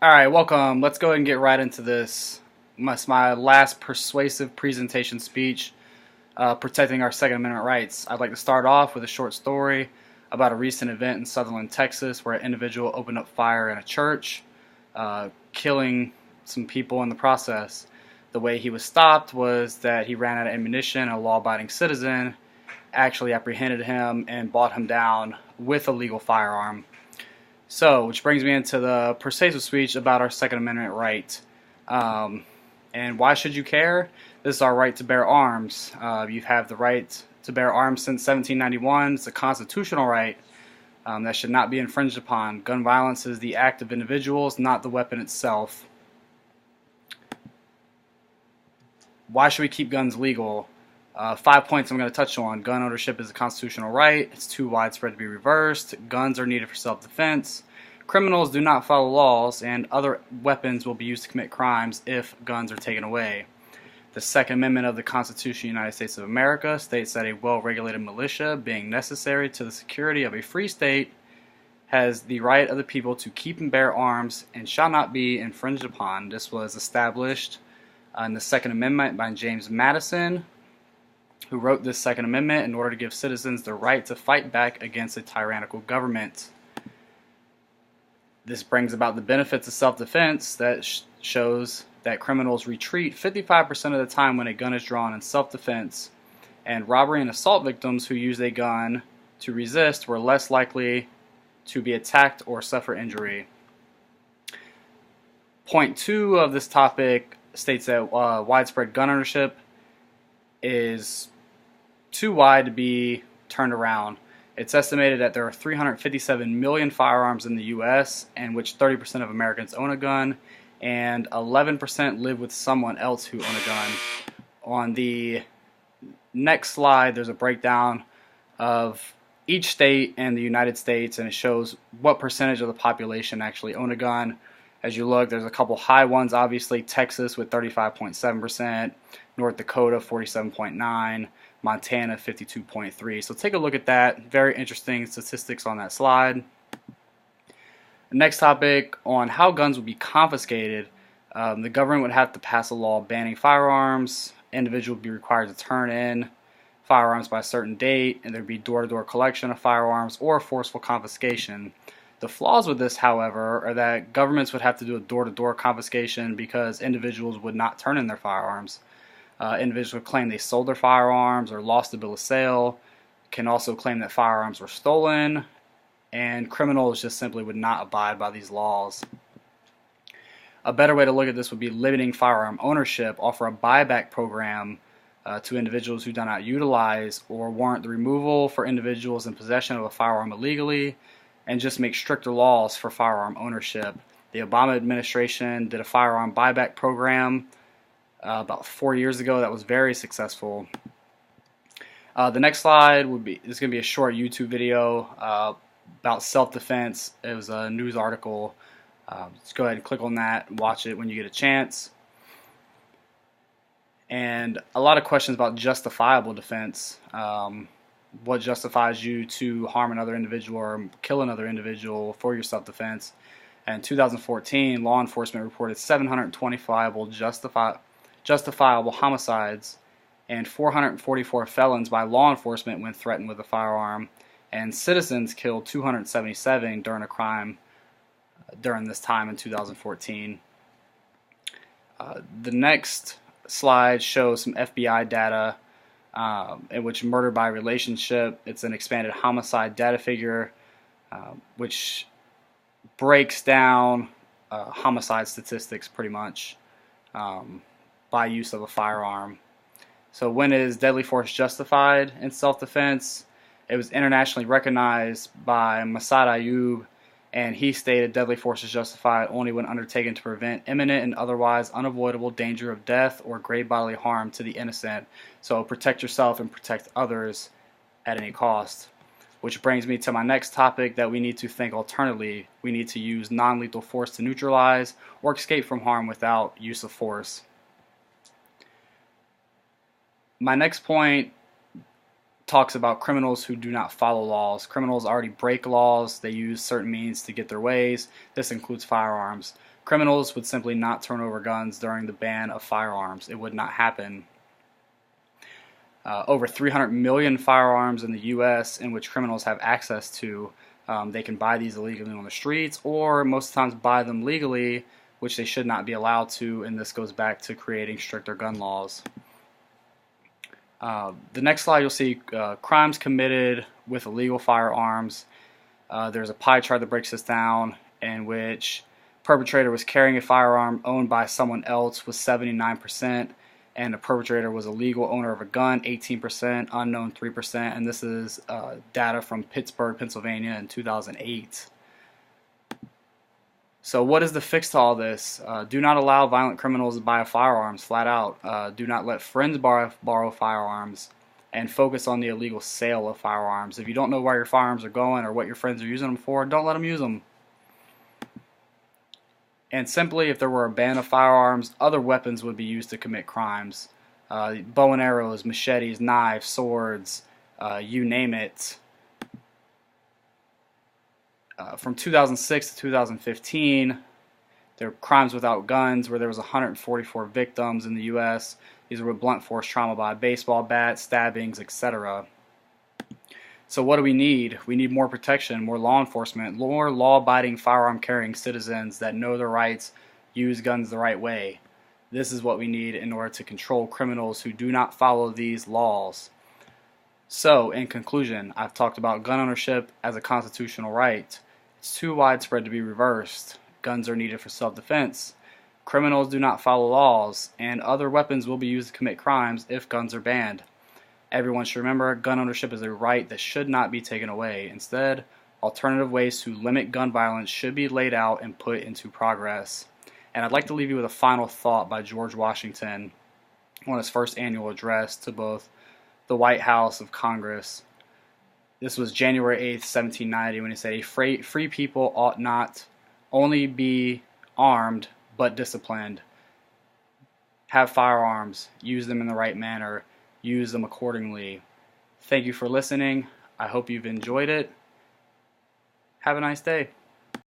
Alright, welcome. Let's go ahead and get right into this. My last persuasive presentation speech, protecting our Second Amendment rights. I'd like to start off with a short story about a recent event in Sutherland, Texas, where an individual opened up fire in a church, killing some people in the process. The way he was stopped was that he ran out of ammunition, and a law-abiding citizen actually apprehended him and brought him down with a legal firearm. So, which brings me into the persuasive speech about our Second Amendment right. And why should you care? This is our right to bear arms. You have the right to bear arms since 1791. It's a constitutional right that should not be infringed upon. Gun violence is the act of individuals, not the weapon itself. Why should we keep guns legal? 5 points I'm going to touch on. Gun ownership is a constitutional right. It's too widespread to be reversed. Guns are needed for self-defense. Criminals do not follow laws, and other weapons will be used to commit crimes if guns are taken away. The Second Amendment of the Constitution of the United States of America states that a well-regulated militia, being necessary to the security of a free state, has the right of the people to keep and bear arms and shall not be infringed upon. This was established in the Second Amendment by James Madison, who wrote this Second Amendment in order to give citizens the right to fight back against a tyrannical government. This brings about the benefits of self-defense that shows that criminals retreat 55% of the time when a gun is drawn in self-defense, and robbery and assault victims who use a gun to resist were less likely to be attacked or suffer injury. Point 2 of this topic states that widespread gun ownership is too wide to be turned around. It's estimated that there are 357 million firearms in the U.S., in which 30% of Americans own a gun, and 11% live with someone else who own a gun. On the next slide, there's a breakdown of each state in the United States, and it shows what percentage of the population actually own a gun. As you look, there's a couple high ones, obviously. Texas with 35.7%, North Dakota 47.9%, Montana 52.3%. So take a look at that. Very interesting statistics on that slide. Next topic on how guns would be confiscated. The government would have to pass a law banning firearms. Individuals would be required to turn in firearms by a certain date, and there would be door-to-door collection of firearms or forceful confiscation. The flaws with this, however, are that governments would have to do a door-to-door confiscation because individuals would not turn in their firearms. Individuals would claim they sold their firearms or lost the bill of sale, can also claim that firearms were stolen, and criminals just simply would not abide by these laws. A better way to look at this would be limiting firearm ownership, offer a buyback program to individuals who do not utilize or warrant the removal for individuals in possession of a firearm illegally, and just make stricter laws for firearm ownership. The Obama administration did a firearm buyback program about 4 years ago that was very successful. The next slide is going to be a short YouTube video about self-defense. It was a news article. Let's go ahead and click on that and watch it when you get a chance. And a lot of questions about justifiable defense. What justifies you to harm another individual or kill another individual for your self-defense? In 2014, law enforcement reported 725 justifiable homicides and 444 felons by law enforcement when threatened with a firearm, and citizens killed 277 during a crime during this time in 2014. The next slide shows some FBI data in which murder by relationship, it's an expanded homicide data figure which breaks down homicide statistics pretty much by use of a firearm. So when is deadly force justified in self-defense? It was internationally recognized by Masad Ayub, and he stated deadly force is justified only when undertaken to prevent imminent and otherwise unavoidable danger of death or grave bodily harm to the innocent. So protect yourself and protect others at any cost. Which brings me to my next topic, that we need to think alternatively. We need to use non-lethal force to neutralize or escape from harm without use of force. My next point talks about criminals who do not follow laws. Criminals already break laws. They use certain means to get their ways. This includes firearms. Criminals would simply not turn over guns during the ban of firearms. It would not happen. Over 300 million firearms in the U.S. in which criminals have access to. They can buy these illegally on the streets, or most of the times buy them legally, which they should not be allowed to, and this goes back to creating stricter gun laws. The next slide, you'll see crimes committed with illegal firearms. There's a pie chart that breaks this down, in which perpetrator was carrying a firearm owned by someone else was 79%, and the perpetrator was a legal owner of a gun, 18%, unknown 3%, and this is data from Pittsburgh, Pennsylvania in 2008. So what is the fix to all this? Do not allow violent criminals to buy firearms, flat out. Do not let friends borrow firearms, and focus on the illegal sale of firearms. If you don't know where your firearms are going or what your friends are using them for, don't let them use them. And simply, if there were a ban of firearms, other weapons would be used to commit crimes. Bow and arrows, machetes, knives, swords, you name it. From 2006 to 2015, there were crimes without guns where there was 144 victims in the U.S. These were with blunt force trauma by baseball bats, stabbings, etc. So what do we need? We need more protection, more law enforcement, more law-abiding firearm-carrying citizens that know their rights, use guns the right way. This is what we need in order to control criminals who do not follow these laws. So, in conclusion, I've talked about gun ownership as a constitutional right. It's too widespread to be reversed. Guns are needed for self-defense. Criminals do not follow laws, and other weapons will be used to commit crimes if guns are banned. Everyone should remember, gun ownership is a right that should not be taken away. Instead, alternative ways to limit gun violence should be laid out and put into progress. And I'd like to leave you with a final thought by George Washington on his first annual address to both the White House of Congress. This was January 8th, 1790, when he said, free people ought not only be armed, but disciplined. Have firearms, use them in the right manner, use them accordingly. Thank you for listening. I hope you've enjoyed it. Have a nice day.